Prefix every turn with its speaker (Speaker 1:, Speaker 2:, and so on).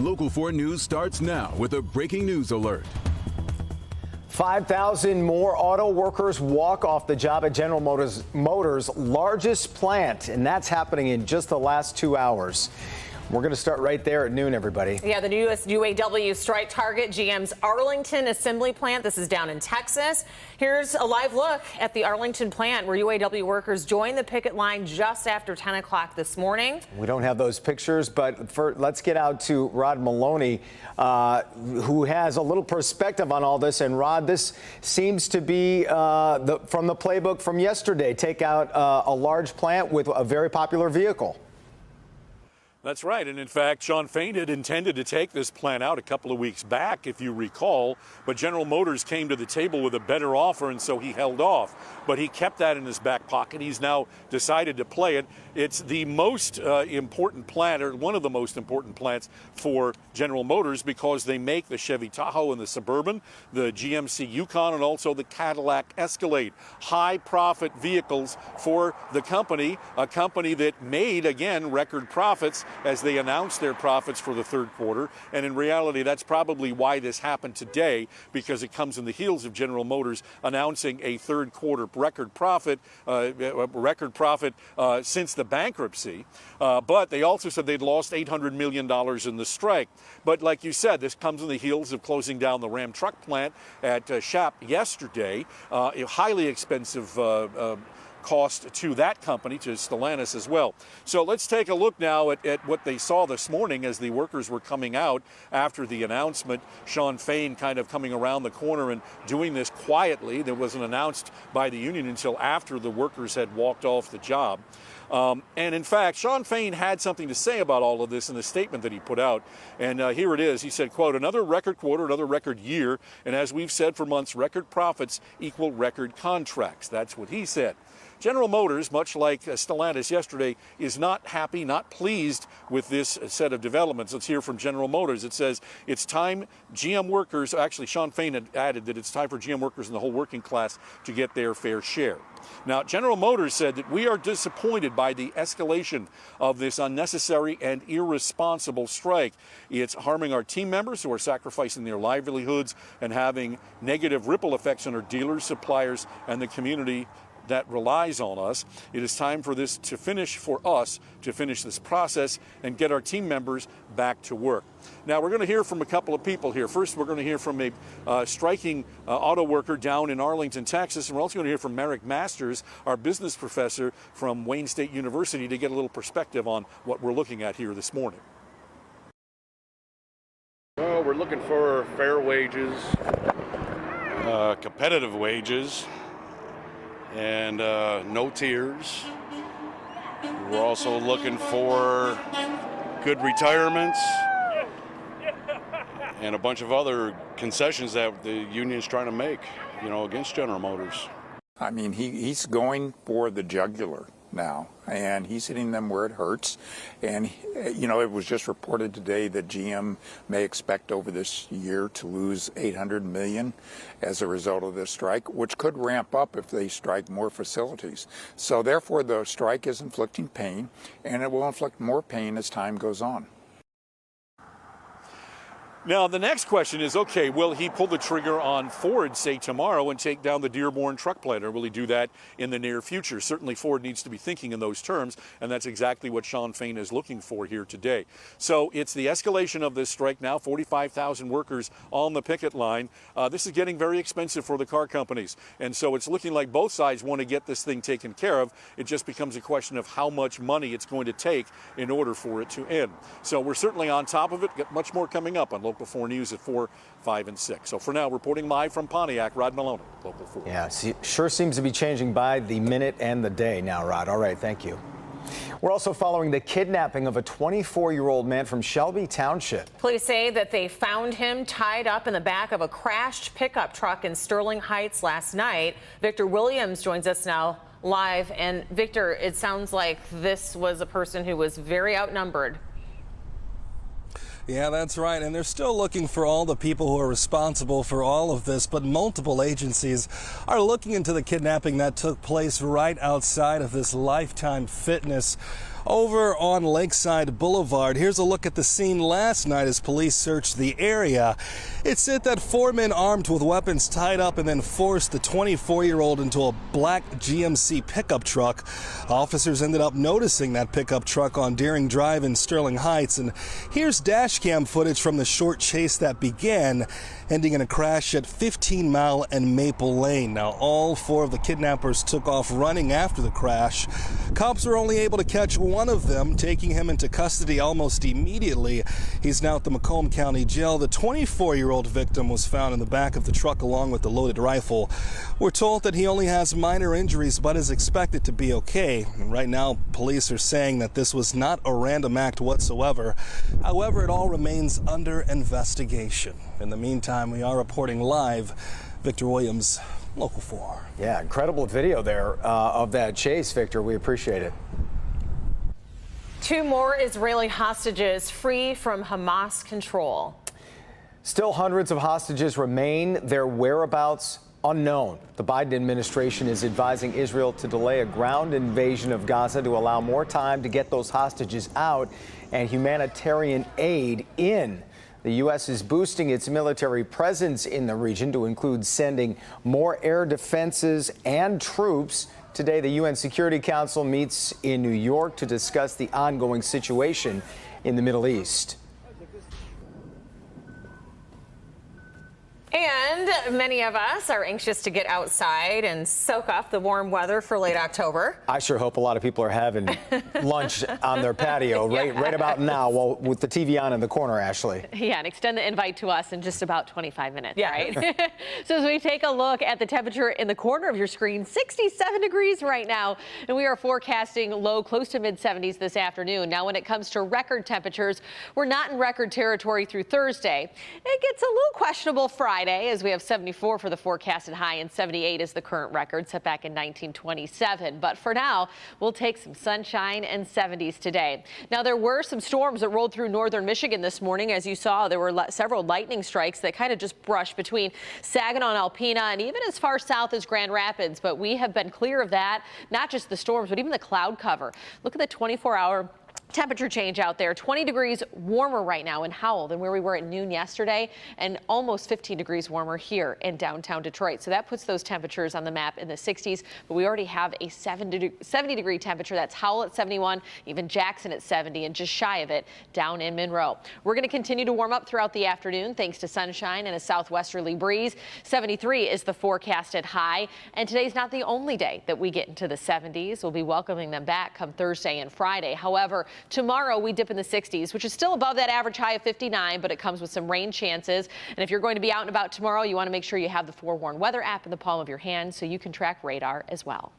Speaker 1: Local 4 News starts now with a breaking news alert.
Speaker 2: 5,000 more auto workers walk off the job at General Motors' largest plant, and that's happening in just the last 2 hours. We're going to start right there at noon, everybody.
Speaker 3: Yeah, the newest UAW strike target, GM's Arlington assembly plant. This is down in Texas. Here's a live look at the Arlington plant where UAW workers joined the picket line just after 10 o'clock this morning.
Speaker 2: We don't have those pictures, but let's get out to Rod Maloney, who has a little perspective on all this. And Rod, this seems to be from the playbook from yesterday. Take out a large plant with a very popular vehicle.
Speaker 4: That's right. And in fact, Shawn Fain had intended to take this plant out a couple of weeks back, if you recall. But General Motors came to the table with a better offer, and so he held off. But he kept that in his back pocket. He's now decided to play it. It's the most important plant, or one of the most important plants for General Motors, because they make the Chevy Tahoe and the Suburban, the GMC Yukon, and also the Cadillac Escalade. High profit vehicles for the company, a company that made, again, record profits as they announced their profits for the third quarter. And in reality, that's probably why this happened today, because it comes in the heels of General Motors announcing a third quarter record profit since the bankruptcy. But they also said they'd lost $800 million in the strike. But like you said, this comes in the heels of closing down the Ram truck plant at Shap yesterday, a highly expensive cost to that company, to Stellantis as well. So let's take a look now at what they saw this morning as the workers were coming out after the announcement. Shawn Fain kind of coming around the corner and doing this quietly. That wasn't announced by the union until after the workers had walked off the job. And in fact, Shawn Fain had something to say about all of this in the statement that he put out. And here it is. He said, quote, "Another record quarter, another record year. And as we've said for months, record profits equal record contracts." That's what he said. General Motors, much like Stellantis yesterday, is not happy, not pleased with this set of developments. Let's hear from General Motors. It says it's time GM workers, actually Shawn Fain had added that it's time for GM workers and the whole working class to get their fair share. Now, General Motors said that we are disappointed by the escalation of this unnecessary and irresponsible strike. It's harming our team members who are sacrificing their livelihoods and having negative ripple effects on our dealers, suppliers, and the community that relies on us. It is time for this to finish, for us to finish this process and get our team members back to work. Now, we're going to hear from a couple of people here. First, we're going to hear from a striking auto worker down in Arlington, Texas. And we're also going to hear from Merrick Masters, our business professor from Wayne State University, to get a little perspective on what we're looking at here this morning.
Speaker 5: Well, we're looking for fair wages, competitive wages, and no tiers. We're also looking for good retirements and a bunch of other concessions that the union's trying to make, against General Motors.
Speaker 6: I mean, he's going for the jugular now, and he's hitting them where it hurts. And, it was just reported today that GM may expect over this year to lose $800 million as a result of this strike, which could ramp up if they strike more facilities. So therefore, the strike is inflicting pain, and it will inflict more pain as time goes on.
Speaker 4: Now, the next question is, okay, will he pull the trigger on Ford, say, tomorrow and take down the Dearborn truck plant, or will he do that in the near future? Certainly, Ford needs to be thinking in those terms, and that's exactly what Shawn Fain is looking for here today. So it's the escalation of this strike now, 45,000 workers on the picket line. This is getting very expensive for the car companies, and so it's looking like both sides want to get this thing taken care of. It just becomes a question of how much money it's going to take in order for it to end. So we're certainly on top of it. Got much more coming up on Local 4 News at 4, 5, and 6. So for now, reporting live from Pontiac, Rod Maloney, Local 4.
Speaker 2: Yeah, sure seems to be changing by the minute and the day now, Rod. All right, thank you. We're also following the kidnapping of a 24-year-old man from Shelby Township.
Speaker 3: Police say that they found him tied up in the back of a crashed pickup truck in Sterling Heights last night. Victor Williams joins us now live. And Victor, it sounds like this was a person who was very outnumbered.
Speaker 7: Yeah, that's right. And they're still looking for all the people who are responsible for all of this. But multiple agencies are looking into the kidnapping that took place right outside of this Lifetime Fitness. Over on Lakeside Boulevard, here's a look at the scene last night as police searched the area. It said that 4 men armed with weapons tied up and then forced the 24-year-old into a black GMC pickup truck. Officers ended up noticing that pickup truck on Deering Drive in Sterling Heights, and here's dash cam footage from the short chase that began, ending in a crash at 15 Mile and Maple Lane. Now, all 4 of the kidnappers took off running after the crash. Cops were only able to catch one of them, taking him into custody almost immediately. He's now at the Macomb County Jail. The 24-year-old victim was found in the back of the truck along with the loaded rifle. We're told that he only has minor injuries but is expected to be okay. And right now, police are saying that this was not a random act whatsoever. However, it all remains under investigation. In the meantime, we are reporting live. Victor Williams, Local 4.
Speaker 2: Yeah, incredible video there of that chase, Victor. We appreciate it.
Speaker 3: 2 more Israeli hostages free from Hamas control.
Speaker 2: Still hundreds of hostages remain, their whereabouts unknown. The Biden administration is advising Israel to delay a ground invasion of Gaza to allow more time to get those hostages out and humanitarian aid in. The U.S. is boosting its military presence in the region to include sending more air defenses and troops. Today, the UN Security Council meets in New York to discuss the ongoing situation in the Middle East.
Speaker 3: And many of us are anxious to get outside and soak up the warm weather for late October.
Speaker 2: I sure hope a lot of people are having lunch on their patio right about now, while with the TV on in the corner, Ashley.
Speaker 8: Yeah, and extend the invite to us in just about 25 minutes,
Speaker 3: Yeah.
Speaker 8: right? So as we take a look at the temperature in the corner of your screen, 67 degrees right now, and we are forecasting low close to mid-70s this afternoon. Now, when it comes to record temperatures, we're not in record territory through Thursday. It gets a little questionable Friday, as we have 74 for the forecasted high and 78 is the current record set back in 1927. But for now, we'll take some sunshine and 70s today. Now, there were some storms that rolled through northern Michigan this morning. As you saw, there were several lightning strikes that kind of just brushed between Saginaw and Alpena and even as far south as Grand Rapids. But we have been clear of that, not just the storms, but even the cloud cover. Look at the 24-hour temperature change out there. 20 degrees warmer right now in Howell than where we were at noon yesterday, and almost 15 degrees warmer here in downtown Detroit. So that puts those temperatures on the map in the 60s, but we already have a 70-degree temperature. That's Howell at 71, even Jackson at 70, and just shy of it down in Monroe. We're going to continue to warm up throughout the afternoon thanks to sunshine and a southwesterly breeze. 73 is the forecasted high, and today's not the only day that we get into the 70s. We'll be welcoming them back come Thursday and Friday. However, tomorrow we dip in the 60s, which is still above that average high of 59, but it comes with some rain chances. And if you're going to be out and about tomorrow, you want to make sure you have the Forewarn Weather app in the palm of your hand so you can track radar as well.